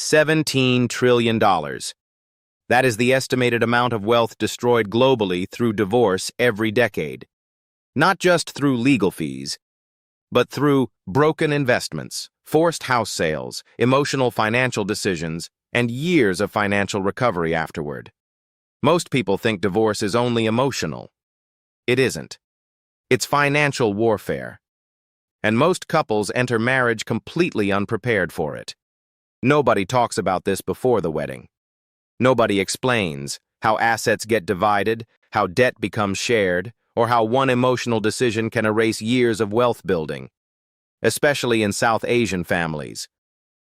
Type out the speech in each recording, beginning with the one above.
$17 trillion. That is the estimated amount of wealth destroyed globally through divorce every decade. Not just through legal fees, but through broken investments, forced house sales, emotional financial decisions, and years of financial recovery afterward. Most people think divorce is only emotional. It isn't. It's financial warfare. And most couples enter marriage completely unprepared for it. Nobody talks about this before the wedding. Nobody explains how assets get divided, how debt becomes shared, or how one emotional decision can erase years of wealth building, especially in South Asian families,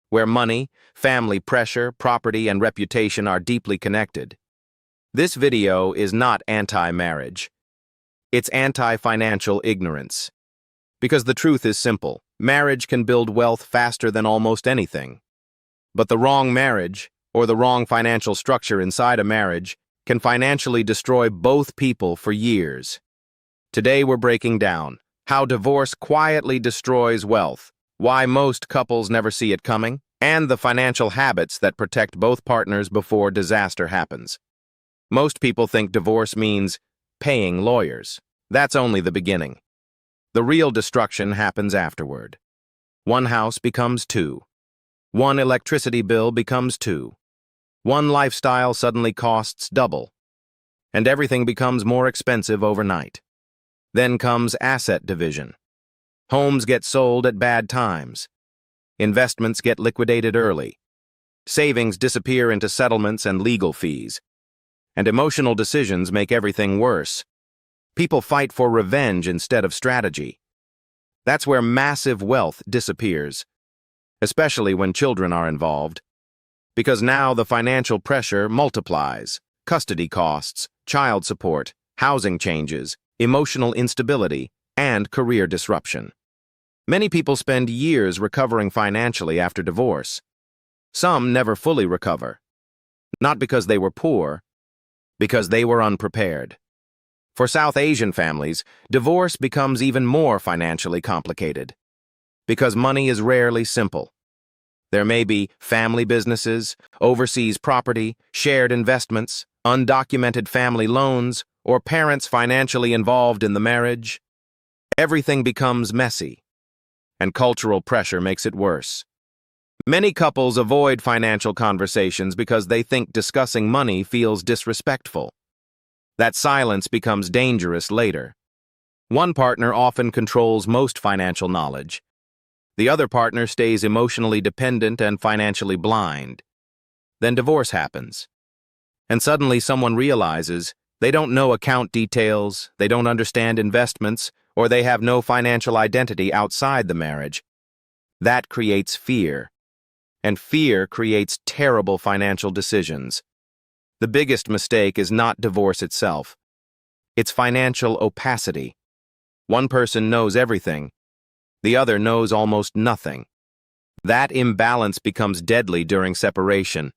where money, family pressure, property, and reputation are deeply connected. This video is not anti-marriage. It's anti-financial ignorance. Because the truth is simple. Marriage can build wealth faster than almost anything. But the wrong marriage, or the wrong financial structure inside a marriage, can financially destroy both people for years. Today we're breaking down how divorce quietly destroys wealth, why most couples never see it coming, and the financial habits that protect both partners before disaster happens. Most people think divorce means paying lawyers. That's only the beginning. The real destruction happens afterward. One house becomes two. One electricity bill becomes two. One lifestyle suddenly costs double. And everything becomes more expensive overnight. Then comes asset division. Homes get sold at bad times. Investments get liquidated early. Savings disappear into settlements and legal fees. And emotional decisions make everything worse. People fight for revenge instead of strategy. That's where massive wealth disappears, especially when children are involved. Because now the financial pressure multiplies. Custody costs, child support, housing changes, emotional instability, and career disruption. Many people spend years recovering financially after divorce. Some never fully recover. Not because they were poor, because they were unprepared. For South Asian families, divorce becomes even more financially complicated. Because money is rarely simple. There may be family businesses, overseas property, shared investments, undocumented family loans, or parents financially involved in the marriage. Everything becomes messy, and cultural pressure makes it worse. Many couples avoid financial conversations because they think discussing money feels disrespectful. That silence becomes dangerous later. One partner often controls most financial knowledge. The other partner stays emotionally dependent and financially blind. Then divorce happens. And suddenly someone realizes they don't know account details, they don't understand investments, or they have no financial identity outside the marriage. That creates fear. And fear creates terrible financial decisions. The biggest mistake is not divorce itself. It's financial opacity. One person knows everything. The other knows almost nothing. That imbalance becomes deadly during separation.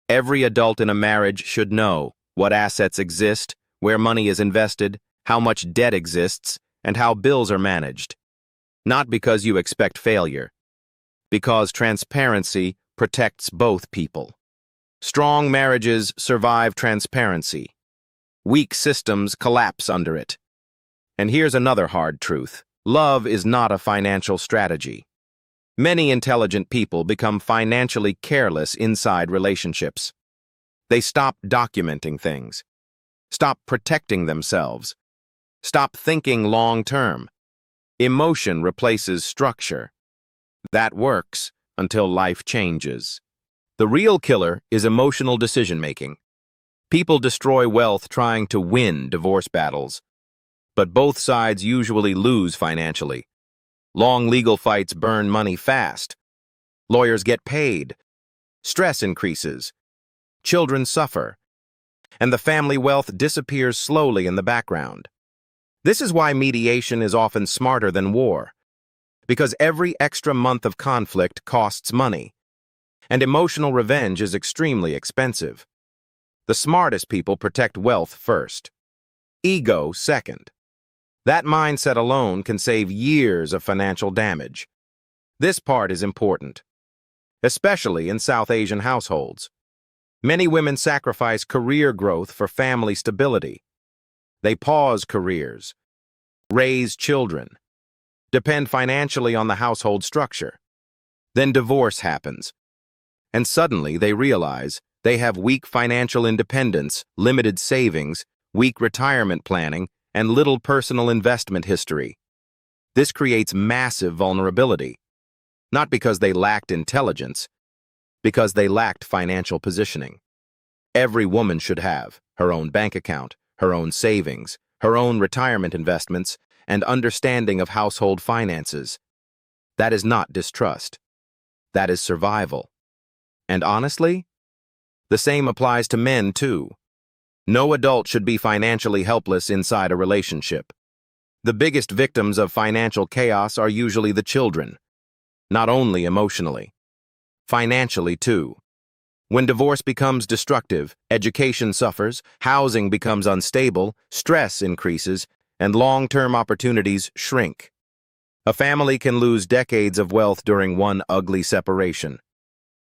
Every adult in a marriage should know what assets exist, where money is invested, how much debt exists, and how bills are managed. Not because you expect failure. Because transparency protects both people. Strong marriages survive transparency. Weak systems collapse under it. And here's another hard truth. Love is not a financial strategy. Many intelligent people become financially careless inside relationships. They stop documenting things, stop protecting themselves, stop thinking long-term. Emotion replaces structure. That works until life changes. The real killer is emotional decision-making. People destroy wealth trying to win divorce battles, but both sides usually lose financially. Long legal fights burn money fast. Lawyers get paid. Stress increases. Children suffer. And the family wealth disappears slowly in the background. This is why mediation is often smarter than war. Because every extra month of conflict costs money. And emotional revenge is extremely expensive. The smartest people protect wealth first. Ego second. That mindset alone can save years of financial damage. This part is important, especially in South Asian households. Many women sacrifice career growth for family stability. They pause careers, raise children, depend financially on the household structure. Then divorce happens, and suddenly they realize they have weak financial independence, limited savings, weak retirement planning, and little personal investment history. This creates massive vulnerability, not because they lacked intelligence, because they lacked financial positioning. Every woman should have her own bank account, her own savings, her own retirement investments, and understanding of household finances. That is not distrust. That is survival. And honestly, the same applies to men too. No adult should be financially helpless inside a relationship. The biggest victims of financial chaos are usually the children, not only emotionally, financially too. When divorce becomes destructive, education suffers, housing becomes unstable, stress increases, and long-term opportunities shrink. A family can lose decades of wealth during one ugly separation.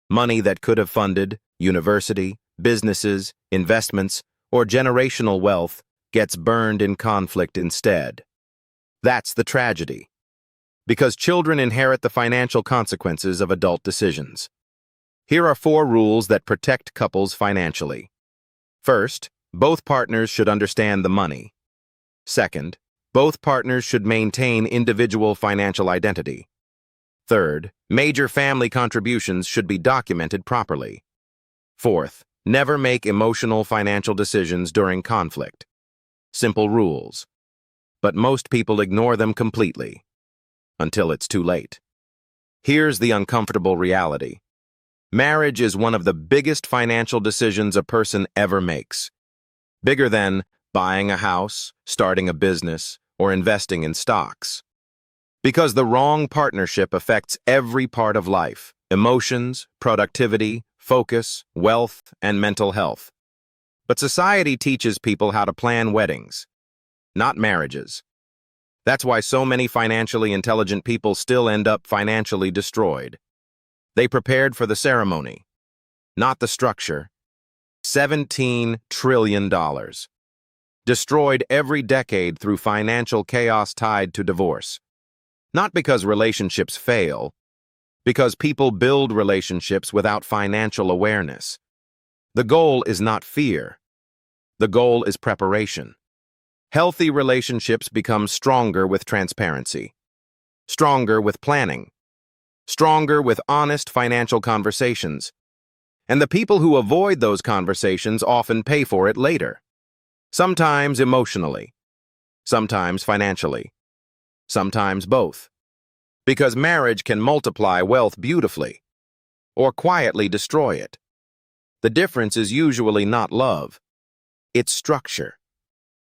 Money that could have funded university, businesses, investments, or generational wealth gets burned in conflict instead. That's the tragedy. Because children inherit the financial consequences of adult decisions. Here are 4 rules that protect couples financially. First, both partners should understand the money. Second, both partners should maintain individual financial identity. Third, major family contributions should be documented properly. Fourth, never make emotional financial decisions during conflict. Simple rules. But most people ignore them completely, until it's too late. Here's the uncomfortable reality. Marriage is one of the biggest financial decisions a person ever makes. Bigger than buying a house, starting a business, or investing in stocks. Because the wrong partnership affects every part of life: emotions, productivity, focus, wealth, and mental health. But society teaches people how to plan weddings, not marriages. That's why so many financially intelligent people still end up financially destroyed. They prepared for the ceremony, not the structure. $17 trillion. Destroyed every decade through financial chaos tied to divorce. Not because relationships fail, because people build relationships without financial awareness. The goal is not fear. The goal is preparation. Healthy relationships become stronger with transparency, stronger with planning, stronger with honest financial conversations. And the people who avoid those conversations often pay for it later. Sometimes emotionally, sometimes financially, sometimes both. Because marriage can multiply wealth beautifully, or quietly destroy it. The difference is usually not love, it's structure.